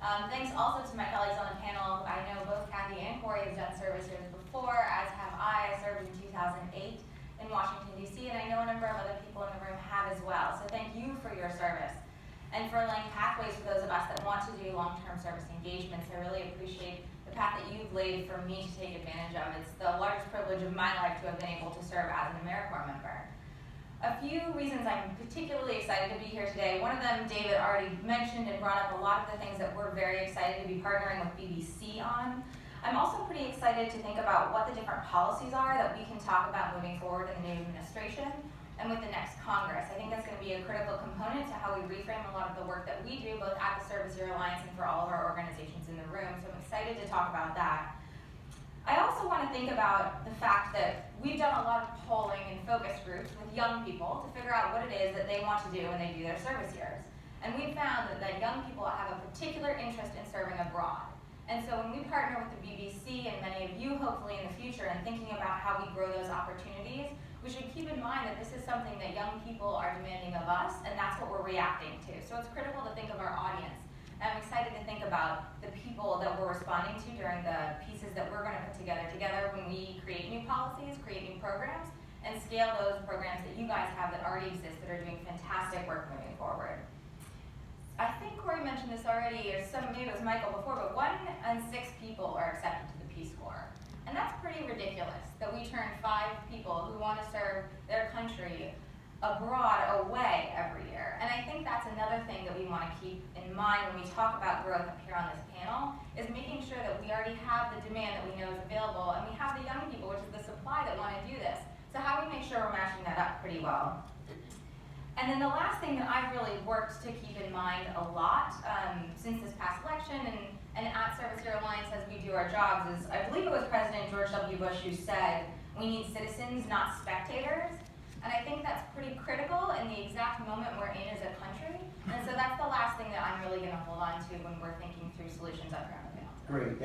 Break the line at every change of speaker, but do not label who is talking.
Thanks also to my colleagues on the panel. I know both Kathy and Corey have done service years before, as have I. I served in 2008 in Washington, D.C., and I know a number of other people in the room have as well. So thank you for your service and for laying pathways for those of us that want to do long-term service engagements. I really appreciate the path that you've laid for me to take advantage of. It's the largest privilege of my life to have been able to serve as an AmeriCorps member. A few reasons I'm particularly excited to be here today. One of them David already mentioned and brought up a lot of the things that we're very excited to be partnering with BBC on. I'm also pretty excited to think about what the different policies are that we can talk about moving forward in the new administration and with the next Congress. I think that's going to be a critical component to how we reframe a lot of the work that we do, both at the Service Year Alliance and for all of our organizations in the room. So I'm excited to talk about that. I also want to think about the fact that we've done a lot of polling and focus groups with young people to figure out what it is that they want to do when they do their service years. And we've found that young people have a particular interest in serving abroad. And so when we partner with the BBC and many of you hopefully in the future and thinking about how we grow those opportunities, we should keep in mind that this is something that young people are demanding of us, and that's what we're reacting to. So it's critical to think of our audience. I'm excited to think about the people that we're responding to during the pieces that we're going to put together when we create new policies, create new programs, and scale those programs that you guys have that already exist that are doing fantastic work moving forward. I think Corey mentioned this already, or maybe it was Michael before, but 1 in 6 people are accepted to the Peace Corps. And that's pretty ridiculous that we turn 5 people who want to serve their country abroad away every year. And I think that's another thing that we want to keep in mind when we talk about growth up here on this panel, is making sure that we already have the demand that we know is available, and we have the young people, which is the supply, that want to do this. So how do we make sure we're matching that up pretty well? And then the last thing that I've really worked to keep in mind a lot since this past election and at Service Year Alliance as we do our jobs is, I believe it was President George W. Bush who said, we need citizens, not spectators. And I think that's pretty critical in the exact moment we're in as a country. And so that's the last thing that I'm really going to hold on to when we're thinking through solutions up here on the panel.
Great.